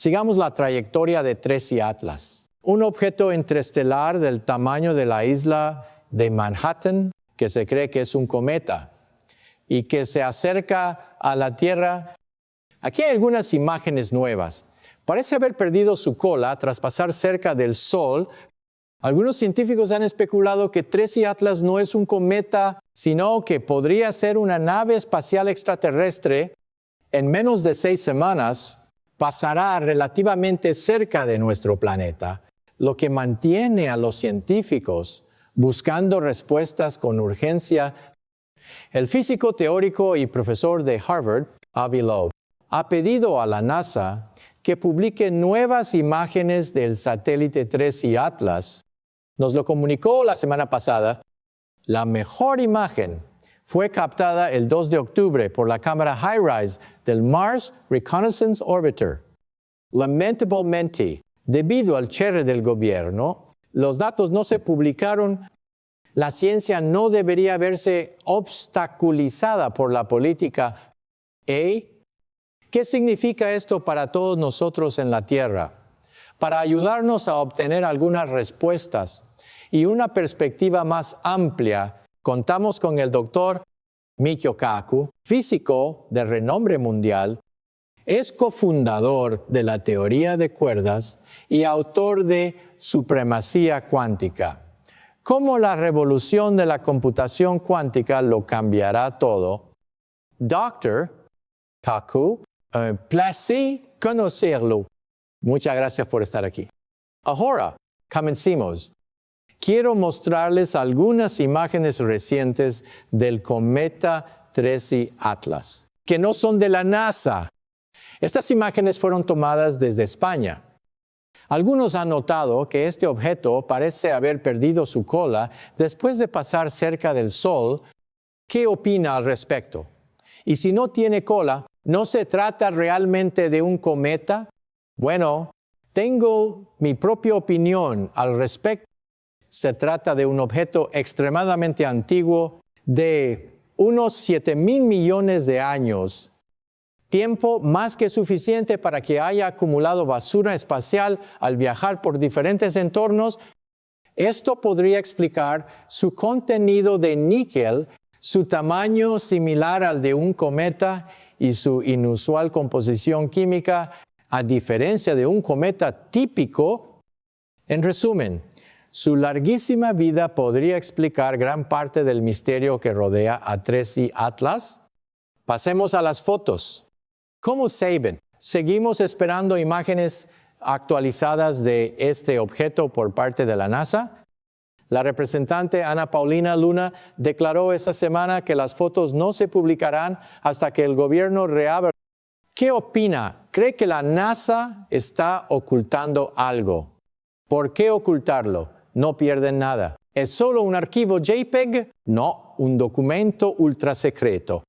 Sigamos la trayectoria de Tracy Atlas, un objeto interestelar del tamaño de la isla de Manhattan, que se cree que es un cometa, y que se acerca a la Tierra. Aquí hay algunas imágenes nuevas. Parece haber perdido su cola tras pasar cerca del Sol. Algunos científicos han especulado que Tracy Atlas no es un cometa, sino que podría ser una nave espacial extraterrestre. En menos de 6 semanas pasará relativamente cerca de nuestro planeta, lo que mantiene a los científicos buscando respuestas con urgencia. El físico teórico y profesor de Harvard, Avi Loeb, ha pedido a la NASA que publique nuevas imágenes del satélite Tracy Atlas. Nos lo comunicó la semana pasada. La mejor imagen fue captada el 2 de octubre por la cámara HiRISE del Mars Reconnaissance Orbiter. Lamentablemente, debido al cierre del gobierno, los datos no se publicaron. La ciencia no debería verse obstaculizada por la política. ¿Qué significa esto para todos nosotros en la Tierra? Para ayudarnos a obtener algunas respuestas y una perspectiva más amplia, contamos con el doctor Michio Kaku, físico de renombre mundial. Es cofundador de la teoría de cuerdas y autor de Supremacía Cuántica. Cómo la revolución de la computación cuántica lo cambiará todo. Dr. Kaku, un placer conocerlo. Muchas gracias por estar aquí. Ahora, comencemos. Quiero mostrarles algunas imágenes recientes del cometa Tracy Atlas, que no son de la NASA. Estas imágenes fueron tomadas desde España. Algunos han notado que este objeto parece haber perdido su cola después de pasar cerca del Sol. ¿Qué opina al respecto? Y si no tiene cola, ¿no se trata realmente de un cometa? Bueno, tengo mi propia opinión al respecto. Se trata de un objeto extremadamente antiguo de unos 7,000 millones de años. Tiempo más que suficiente para que haya acumulado basura espacial al viajar por diferentes entornos. Esto podría explicar su contenido de níquel, su tamaño similar al de un cometa y su inusual composición química, a diferencia de un cometa típico. En resumen, su larguísima vida podría explicar gran parte del misterio que rodea a Tracy Atlas. Pasemos a las fotos. ¿Cómo saben? Seguimos esperando imágenes actualizadas de este objeto por parte de la NASA. La representante Ana Paulina Luna declaró esta semana que las fotos no se publicarán hasta que el gobierno reabra. ¿Qué opina? ¿Cree que la NASA está ocultando algo? ¿Por qué ocultarlo? No pierden nada. ¿Es solo un archivo JPEG? No, un documento ultrasecreto.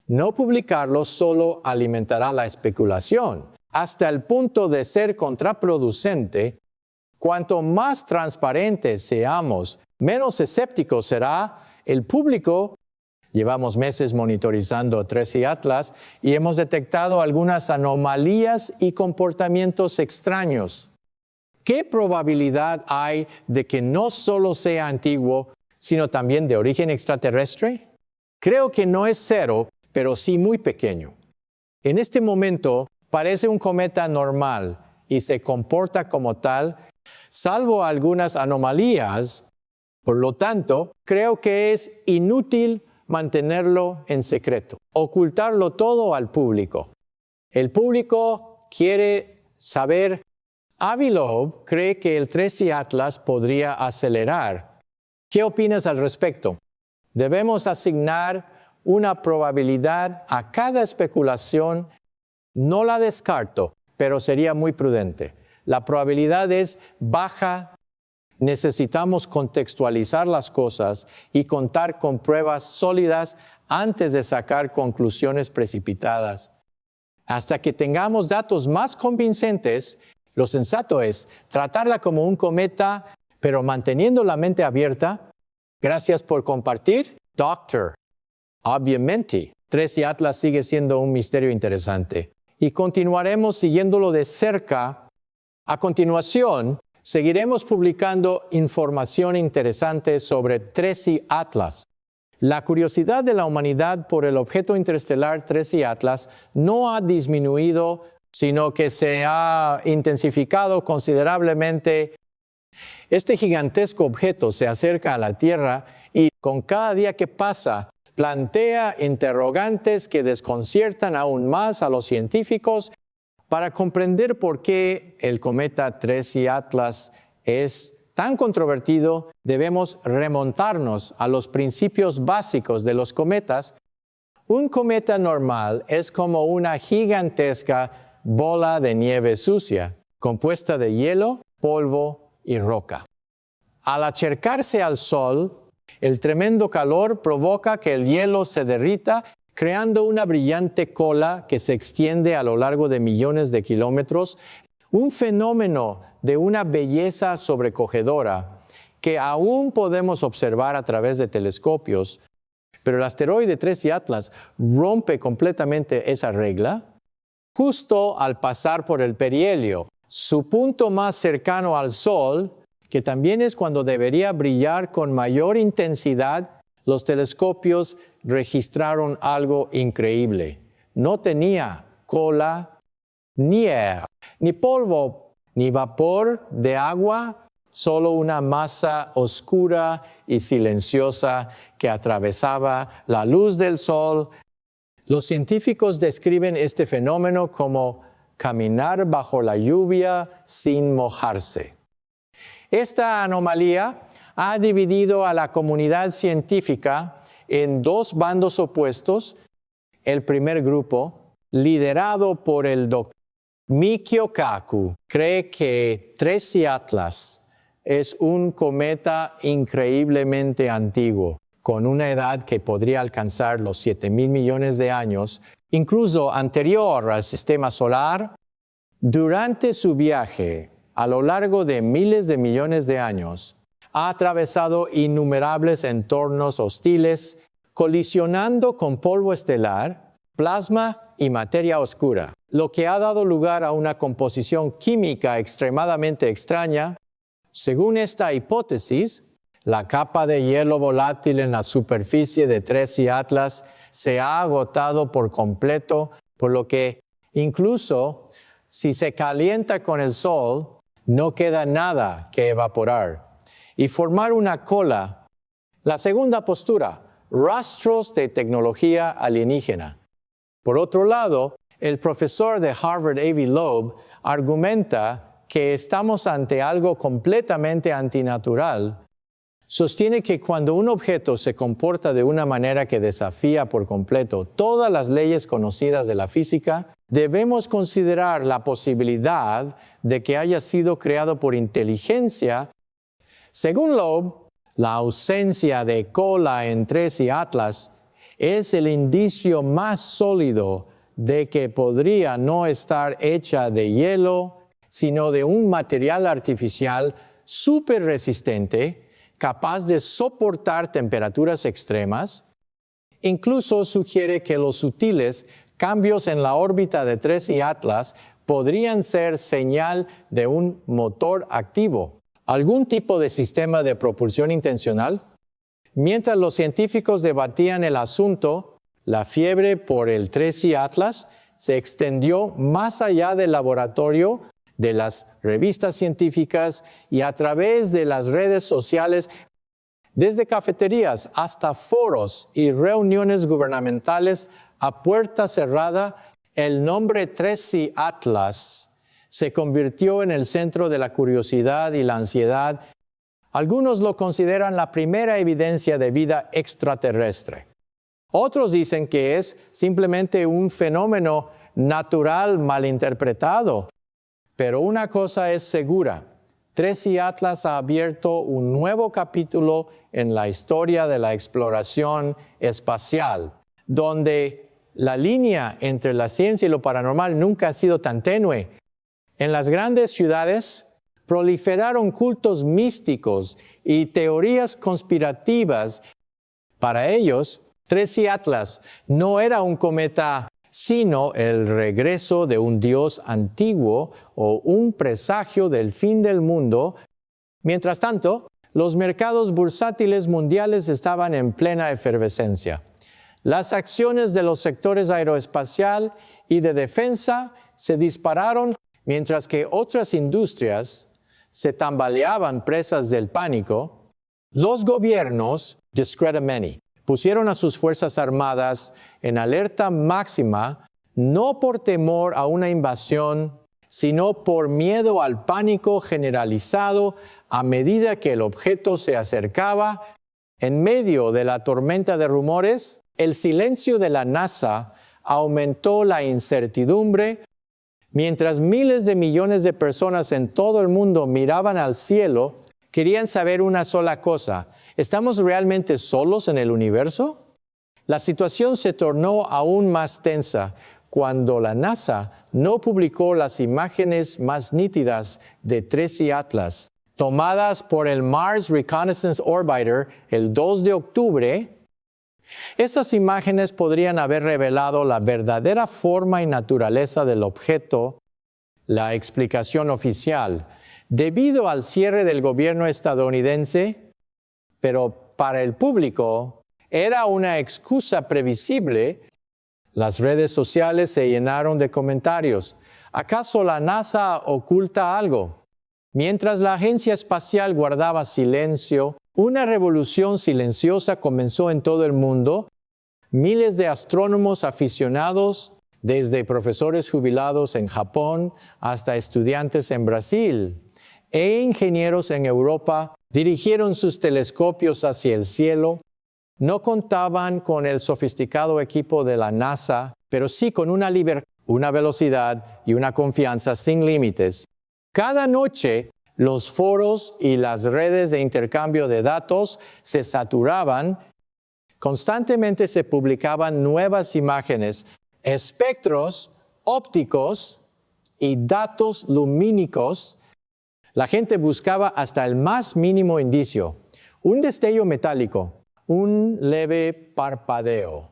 No publicarlo solo alimentará la especulación, hasta el punto de ser contraproducente. Cuanto más transparentes seamos, menos escéptico será el público. Llevamos meses monitorizando a Tracy Atlas y hemos detectado algunas anomalías y comportamientos extraños. ¿Qué probabilidad hay de que no solo sea antiguo, sino también de origen extraterrestre? Creo que no es 0, pero sí muy pequeño. En este momento parece un cometa normal y se comporta como tal, salvo algunas anomalías. Por lo tanto, creo que es inútil mantenerlo en secreto, ocultarlo todo al público. El público quiere saber. Avi Loeb cree que el Tracy Atlas podría acelerar. ¿Qué opinas al respecto? Debemos asignar una probabilidad a cada especulación. No la descarto, pero sería muy prudente. La probabilidad es baja. Necesitamos contextualizar las cosas y contar con pruebas sólidas antes de sacar conclusiones precipitadas. Hasta que tengamos datos más convincentes, lo sensato es tratarla como un cometa, pero manteniendo la mente abierta. Gracias por compartir, Doctor. Obviamente, Tracy Atlas sigue siendo un misterio interesante y continuaremos siguiéndolo de cerca. A continuación, seguiremos publicando información interesante sobre Tracy Atlas. La curiosidad de la humanidad por el objeto interestelar Tracy Atlas no ha disminuido, sino que se ha intensificado considerablemente. Este gigantesco objeto se acerca a la Tierra y con cada día que pasa, plantea interrogantes que desconciertan aún más a los científicos. Para comprender por qué el cometa Tracy Atlas es tan controvertido, debemos remontarnos a los principios básicos de los cometas. Un cometa normal es como una gigantesca bola de nieve sucia, compuesta de hielo, polvo y roca. Al acercarse al Sol, el tremendo calor provoca que el hielo se derrita, creando una brillante cola que se extiende a lo largo de millones de kilómetros, un fenómeno de una belleza sobrecogedora que aún podemos observar a través de telescopios, pero el asteroide Tracy Atlas rompe completamente esa regla justo al pasar por el perihelio, su punto más cercano al Sol, que también es cuando debería brillar con mayor intensidad. Los telescopios registraron algo increíble. No tenía cola, ni aire, ni polvo, ni vapor de agua, solo una masa oscura y silenciosa que atravesaba la luz del Sol. Los científicos describen este fenómeno como caminar bajo la lluvia sin mojarse. Esta anomalía ha dividido a la comunidad científica en dos bandos opuestos. El primer grupo, liderado por el doctor Mikio Kaku, cree que Tracy Atlas es un cometa increíblemente antiguo, con una edad que podría alcanzar los 7,000 millones de años, incluso anterior al sistema solar. Durante su viaje, a lo largo de miles de millones de años, ha atravesado innumerables entornos hostiles, colisionando con polvo estelar, plasma y materia oscura, lo que ha dado lugar a una composición química extremadamente extraña. Según esta hipótesis, la capa de hielo volátil en la superficie de Tracy Atlas se ha agotado por completo, por lo que incluso si se calienta con el Sol, no queda nada que evaporar y formar una cola. La segunda postura, rastros de tecnología alienígena. Por otro lado, el profesor de Harvard, Avi Loeb, argumenta que estamos ante algo completamente antinatural. Sostiene que cuando un objeto se comporta de una manera que desafía por completo todas las leyes conocidas de la física, debemos considerar la posibilidad de que haya sido creado por inteligencia. Según Loeb, la ausencia de cola en Tracy Atlas es el indicio más sólido de que podría no estar hecha de hielo, sino de un material artificial súper resistente, capaz de soportar temperaturas extremas. Incluso sugiere que los sutiles cambios en la órbita de Tracy Atlas podrían ser señal de un motor activo, algún tipo de sistema de propulsión intencional. Mientras los científicos debatían el asunto, la fiebre por el Tracy Atlas se extendió más allá del laboratorio, de las revistas científicas y a través de las redes sociales, desde cafeterías hasta foros y reuniones gubernamentales a puerta cerrada. El nombre Tracy Atlas se convirtió en el centro de la curiosidad y la ansiedad. Algunos lo consideran la primera evidencia de vida extraterrestre. Otros dicen que es simplemente un fenómeno natural malinterpretado. Pero una cosa es segura, Tracy Atlas ha abierto un nuevo capítulo en la historia de la exploración espacial, donde la línea entre la ciencia y lo paranormal nunca ha sido tan tenue. En las grandes ciudades proliferaron cultos místicos y teorías conspirativas. Para ellos, Tracy Atlas no era un cometa sino el regreso de un Dios antiguo o un presagio del fin del mundo. Mientras tanto, los mercados bursátiles mundiales estaban en plena efervescencia. Las acciones de los sectores aeroespacial y de defensa se dispararon, mientras que otras industrias se tambaleaban presas del pánico. Los gobiernos, discreta many, pusieron a sus fuerzas armadas en alerta máxima, no por temor a una invasión, sino por miedo al pánico generalizado a medida que el objeto se acercaba. En medio de la tormenta de rumores, el silencio de la NASA aumentó la incertidumbre. Mientras miles de millones de personas en todo el mundo miraban al cielo, querían saber una sola cosa: ¿estamos realmente solos en el universo? La situación se tornó aún más tensa cuando la NASA no publicó las imágenes más nítidas de Tracy Atlas, tomadas por el Mars Reconnaissance Orbiter el 2 de octubre. Esas imágenes podrían haber revelado la verdadera forma y naturaleza del objeto. La explicación oficial, debido al cierre del gobierno estadounidense, pero para el público era una excusa previsible. Las redes sociales se llenaron de comentarios. ¿Acaso la NASA oculta algo? Mientras la agencia espacial guardaba silencio, una revolución silenciosa comenzó en todo el mundo. Miles de astrónomos aficionados, desde profesores jubilados en Japón hasta estudiantes en Brasil, e ingenieros en Europa, dirigieron sus telescopios hacia el cielo. No contaban con el sofisticado equipo de la NASA, pero sí con una velocidad y una confianza sin límites. Cada noche, los foros y las redes de intercambio de datos se saturaban. Constantemente se publicaban nuevas imágenes, espectros ópticos y datos lumínicos. La gente buscaba hasta el más mínimo indicio, un destello metálico, un leve parpadeo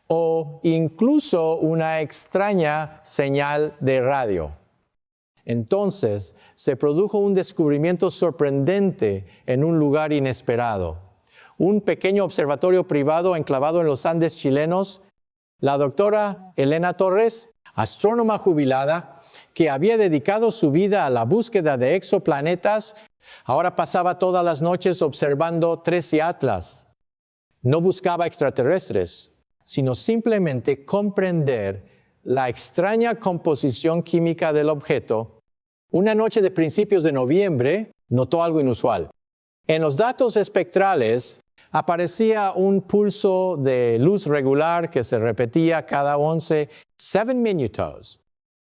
o incluso una extraña señal de radio. Entonces se produjo un descubrimiento sorprendente en un lugar inesperado. Un pequeño observatorio privado enclavado en los Andes chilenos. La doctora Elena Torres, astrónoma jubilada, que había dedicado su vida a la búsqueda de exoplanetas, ahora pasaba todas las noches observando Tracy Atlas. No buscaba extraterrestres, sino simplemente comprender la extraña composición química del objeto. Una noche de principios de noviembre, notó algo inusual. En los datos espectrales aparecía un pulso de luz regular que se repetía cada 7 minutos.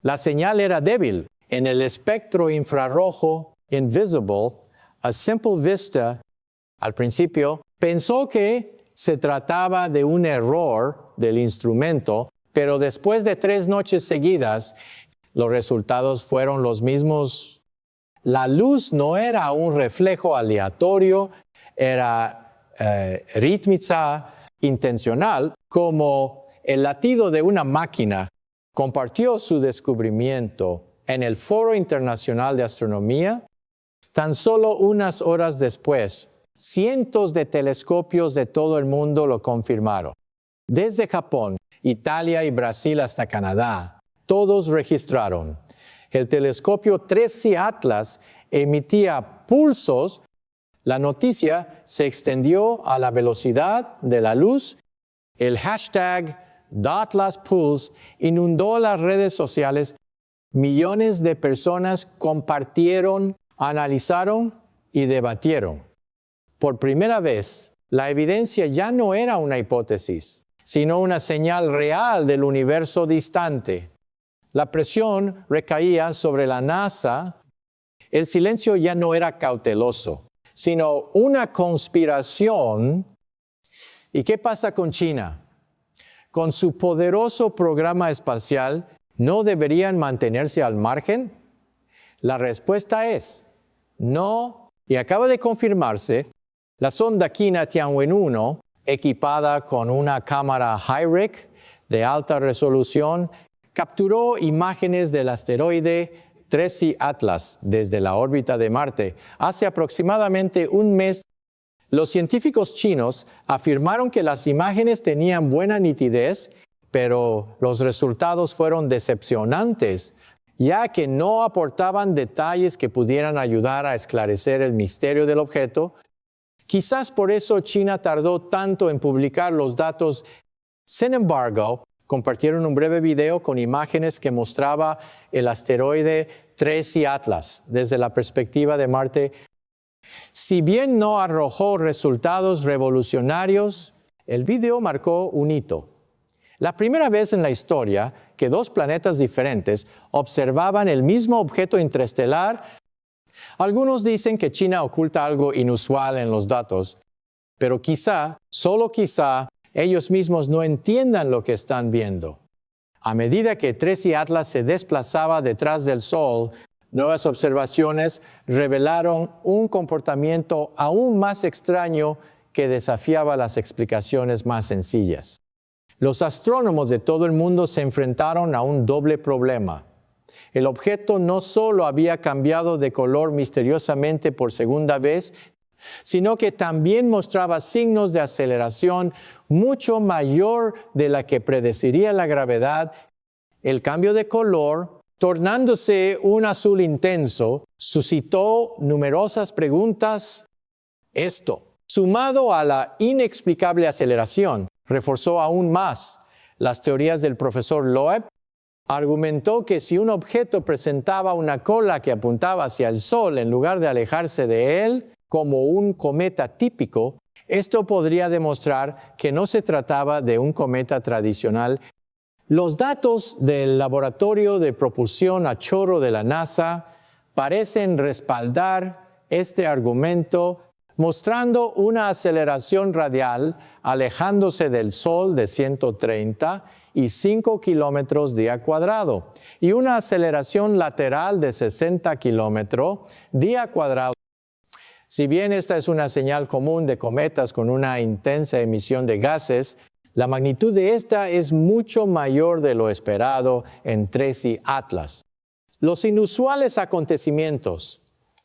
La señal era débil. En el espectro infrarrojo, invisible, a simple vista, al principio, pensó que se trataba de un error del instrumento, pero después de 3 noches seguidas, los resultados fueron los mismos. La luz no era un reflejo aleatorio, era rítmica, intencional, como el latido de una máquina. Compartió su descubrimiento en el Foro Internacional de Astronomía. Tan solo unas horas después, cientos de telescopios de todo el mundo lo confirmaron. Desde Japón, Italia y Brasil hasta Canadá, todos registraron. El telescopio Tracy Atlas emitía pulsos. La noticia se extendió a la velocidad de la luz. El hashtag #TheAtlasPulse inundó las redes sociales. Millones de personas compartieron, analizaron y debatieron. Por primera vez, la evidencia ya no era una hipótesis, sino una señal real del universo distante. La presión recaía sobre la NASA. El silencio ya no era cauteloso, sino una conspiración. ¿Y qué pasa con China? Con su poderoso programa espacial, ¿no deberían mantenerse al margen? La respuesta es no, y acaba de confirmarse. La sonda Kiina Tianwen-1, equipada con una cámara HiRIC de alta resolución capturó imágenes del asteroide Tracy Atlas desde la órbita de Marte. Hace aproximadamente un mes, los científicos chinos afirmaron que las imágenes tenían buena nitidez, pero los resultados fueron decepcionantes, ya que no aportaban detalles que pudieran ayudar a esclarecer el misterio del objeto. Quizás por eso China tardó tanto en publicar los datos. Sin embargo, compartieron un breve video con imágenes que mostraba el asteroide Tracy Atlas desde la perspectiva de Marte. Si bien no arrojó resultados revolucionarios, el video marcó un hito. La primera vez en la historia que dos planetas diferentes observaban el mismo objeto interestelar. Algunos dicen que China oculta algo inusual en los datos, pero quizá, solo quizá, ellos mismos no entiendan lo que están viendo. A medida que Tracy Atlas se desplazaba detrás del Sol, nuevas observaciones revelaron un comportamiento aún más extraño que desafiaba las explicaciones más sencillas. Los astrónomos de todo el mundo se enfrentaron a un doble problema. El objeto no solo había cambiado de color misteriosamente por segunda vez, sino que también mostraba signos de aceleración mucho mayor de la que predeciría la gravedad. El cambio de color, tornándose un azul intenso, suscitó numerosas preguntas. Esto, sumado a la inexplicable aceleración, reforzó aún más las teorías del profesor Loeb. Argumentó que si un objeto presentaba una cola que apuntaba hacia el Sol en lugar de alejarse de él, como un cometa típico, esto podría demostrar que no se trataba de un cometa tradicional. Los datos del Laboratorio de Propulsión a Chorro de la NASA parecen respaldar este argumento, mostrando una aceleración radial alejándose del Sol de 135 kilómetros día cuadrado y una aceleración lateral de 60 kilómetros día cuadrado. Si bien esta es una señal común de cometas con una intensa emisión de gases, la magnitud de esta es mucho mayor de lo esperado en Tracy Atlas. Los inusuales acontecimientos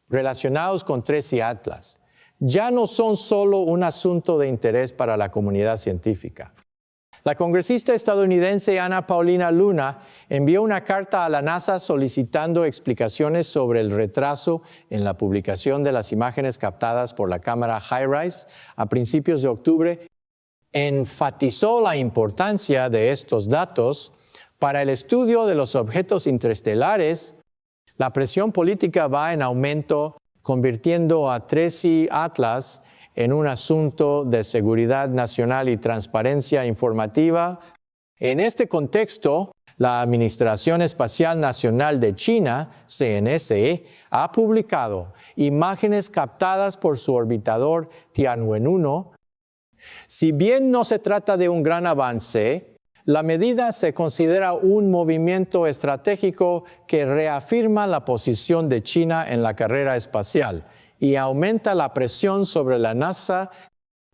relacionados con Tracy Atlas ya no son solo un asunto de interés para la comunidad científica. La congresista estadounidense Ana Paulina Luna envió una carta a la NASA solicitando explicaciones sobre el retraso en la publicación de las imágenes captadas por la cámara HiRISE a principios de octubre. Enfatizó la importancia de estos datos para el estudio de los objetos interestelares. La presión política va en aumento, convirtiendo a Tracy Atlas en un asunto de seguridad nacional y transparencia informativa. En este contexto, la Administración Espacial Nacional de China, CNSE, ha publicado imágenes captadas por su orbitador Tianwen-1. Si bien no se trata de un gran avance, la medida se considera un movimiento estratégico que reafirma la posición de China en la carrera espacial y aumenta la presión sobre la NASA.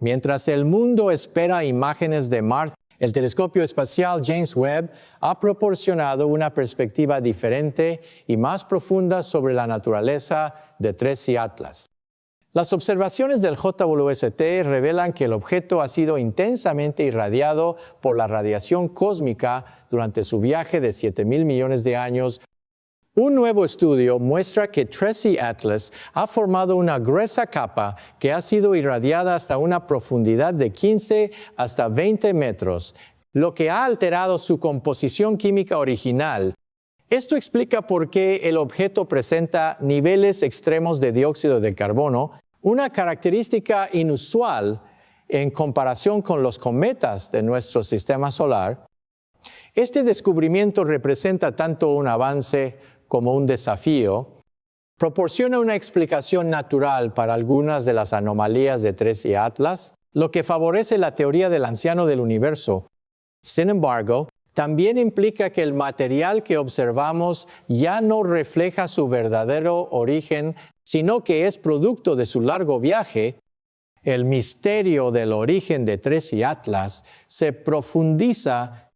Mientras el mundo espera imágenes de Marte, el telescopio espacial James Webb ha proporcionado una perspectiva diferente y más profunda sobre la naturaleza de Tracy Atlas. Las observaciones del JWST revelan que el objeto ha sido intensamente irradiado por la radiación cósmica durante su viaje de 7,000 millones de años. Un nuevo estudio muestra que Tracy Atlas ha formado una gruesa capa que ha sido irradiada hasta una profundidad de 15 hasta 20 metros, lo que ha alterado su composición química original. Esto explica por qué el objeto presenta niveles extremos de dióxido de carbono, una característica inusual en comparación con los cometas de nuestro sistema solar. Este descubrimiento representa tanto un avance como un desafío. Proporciona una explicación natural para algunas de las anomalías de Tracy Atlas, lo que favorece la teoría del anciano del universo. Sin embargo, también implica que el material que observamos ya no refleja su verdadero origen, sino que es producto de su largo viaje. El misterio del origen de Tracy Atlas se profundiza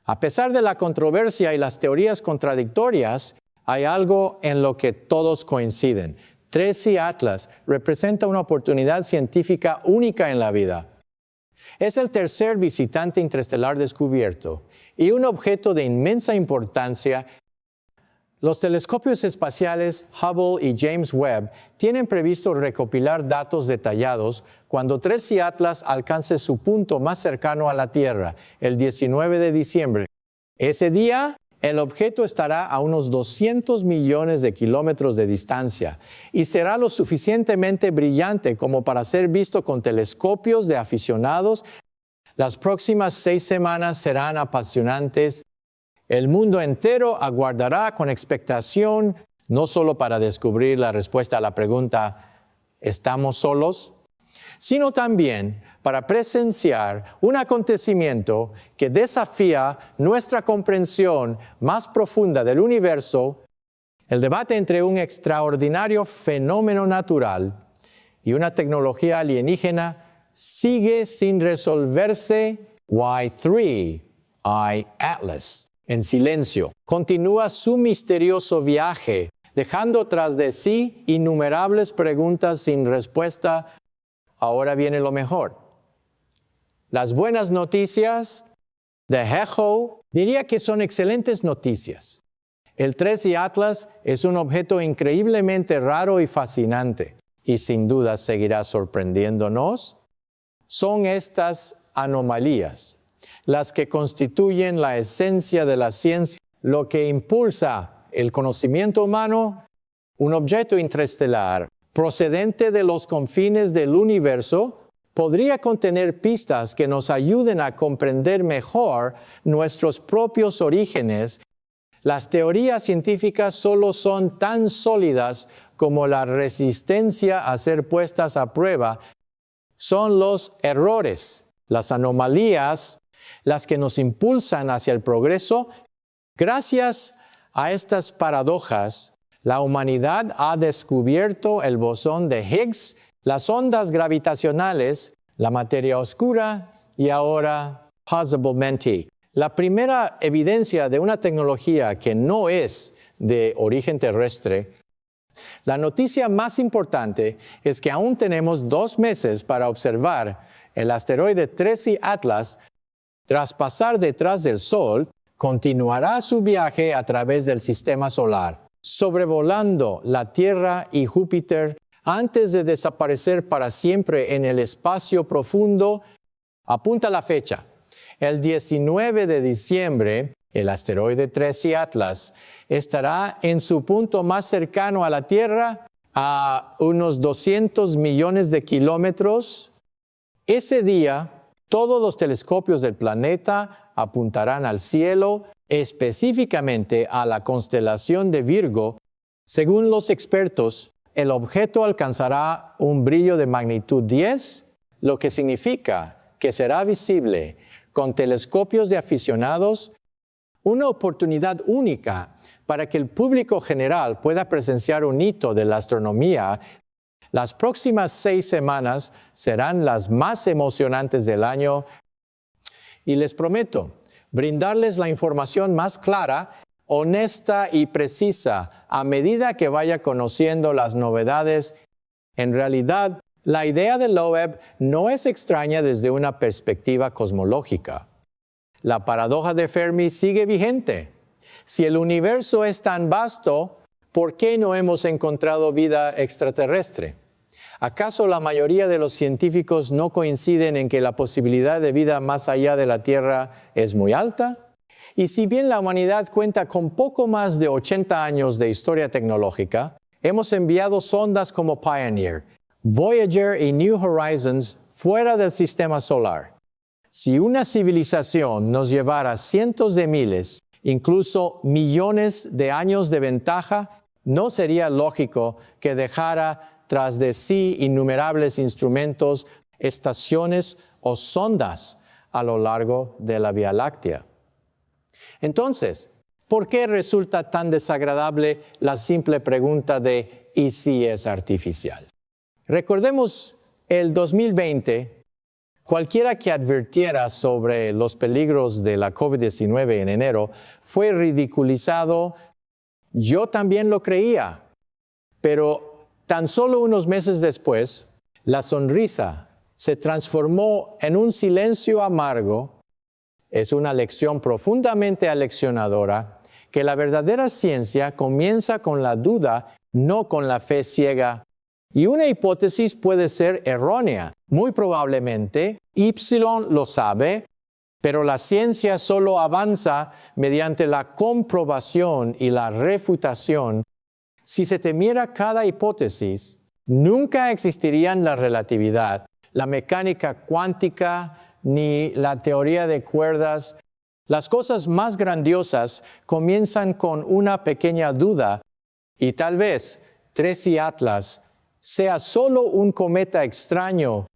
A pesar de la controversia y las teorías contradictorias, hay algo en lo que todos coinciden. Tracy Atlas representa una oportunidad científica única en la vida. Es el tercer visitante interestelar descubierto y un objeto de inmensa importancia. Los telescopios espaciales Hubble y James Webb tienen previsto recopilar datos detallados cuando Tracy Atlas alcance su punto más cercano a la Tierra, el 19 de diciembre. Ese día, el objeto estará a unos 200 millones de kilómetros de distancia y será lo suficientemente brillante como para ser visto con telescopios de aficionados. Las próximas 6 semanas serán apasionantes. El mundo entero aguardará con expectación, no solo para descubrir la respuesta a la pregunta, ¿estamos solos?, sino también para presenciar un acontecimiento que desafía nuestra comprensión más profunda del universo, el debate entre un extraordinario fenómeno natural y una tecnología alienígena sigue sin resolverse. Y3, Atlas, en silencio, continúa su misterioso viaje, dejando tras de sí innumerables preguntas sin respuesta. Ahora viene lo mejor. Las buenas noticias de HEHO diría que son excelentes noticias. El Tracy Atlas es un objeto increíblemente raro y fascinante, y sin duda seguirá sorprendiéndonos. Son estas anomalías las que constituyen la esencia de la ciencia, lo que impulsa el conocimiento humano. Un objeto interestelar procedente de los confines del universo podría contener pistas que nos ayuden a comprender mejor nuestros propios orígenes. Las teorías científicas solo son tan sólidas como la resistencia a ser puestas a prueba. Son los errores, las anomalías, las que nos impulsan hacia el progreso. Gracias a estas paradojas, la humanidad ha descubierto el bosón de Higgs, las ondas gravitacionales, la materia oscura y ahora, posiblemente, la primera evidencia de una tecnología que no es de origen terrestre. La noticia más importante es que aún tenemos 2 meses para observar el asteroide Tracy Atlas. Tras pasar detrás del Sol, continuará su viaje a través del sistema solar, sobrevolando la Tierra y Júpiter antes de desaparecer para siempre en el espacio profundo. Apunta la fecha. El 19 de diciembre, el asteroide Tracy Atlas estará en su punto más cercano a la Tierra, a unos 200 millones de kilómetros. Ese día, todos los telescopios del planeta apuntarán al cielo, específicamente a la constelación de Virgo. Según los expertos, el objeto alcanzará un brillo de magnitud 10, lo que significa que será visible con telescopios de aficionados, una oportunidad única para que el público general pueda presenciar un hito de la astronomía. Las próximas 6 semanas serán las más emocionantes del año y les prometo brindarles la información más clara, honesta y precisa a medida que vaya conociendo las novedades. En realidad, la idea del Loeb no es extraña desde una perspectiva cosmológica. La paradoja de Fermi sigue vigente. Si el universo es tan vasto, ¿por qué no hemos encontrado vida extraterrestre? ¿Acaso la mayoría de los científicos no coinciden en que la posibilidad de vida más allá de la Tierra es muy alta? Y si bien la humanidad cuenta con poco más de 80 años de historia tecnológica, hemos enviado sondas como Pioneer, Voyager y New Horizons fuera del sistema solar. Si una civilización nos llevara cientos de miles, incluso millones de años de ventaja, no sería lógico que dejara tras de sí innumerables instrumentos, estaciones o sondas a lo largo de la Vía Láctea. Entonces, ¿por qué resulta tan desagradable la simple pregunta de ¿y si es artificial? Recordemos el 2020, Cualquiera que advirtiera sobre los peligros de la COVID-19 en enero fue ridiculizado. Yo también lo creía, pero tan solo unos meses después, la sonrisa se transformó en un silencio amargo. Es una lección profundamente aleccionadora que la verdadera ciencia comienza con la duda, no con la fe ciega. Y una hipótesis puede ser errónea. Muy probablemente, Y lo sabe, pero la ciencia solo avanza mediante la comprobación y la refutación. Si se temiera cada hipótesis, nunca existirían la relatividad, la mecánica cuántica, ni la teoría de cuerdas. Las cosas más grandiosas comienzan con una pequeña duda y tal vez Tracy Atlas sea solo un cometa extraño,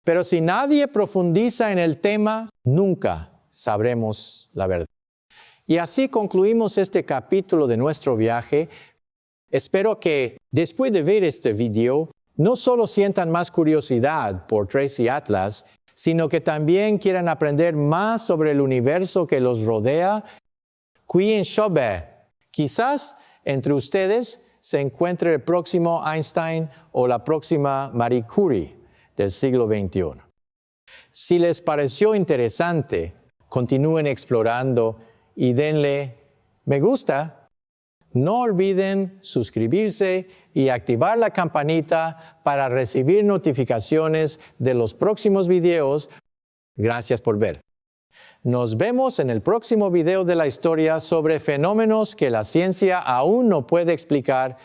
pero si nadie profundiza en el tema, nunca sabremos la verdad. Y así concluimos este capítulo de nuestro viaje. Espero que después de ver este video, no solo sientan más curiosidad por Tracy Atlas, sino que también quieran aprender más sobre el universo que los rodea. Quien sabe, quizás entre ustedes se encuentre el próximo Einstein o la próxima Marie Curie del siglo XXI. Si les pareció interesante, continúen explorando y denle me gusta. No olviden suscribirse y activar la campanita para recibir notificaciones de los próximos videos. Gracias por ver. Nos vemos en el próximo video de la historia sobre fenómenos que la ciencia aún no puede explicar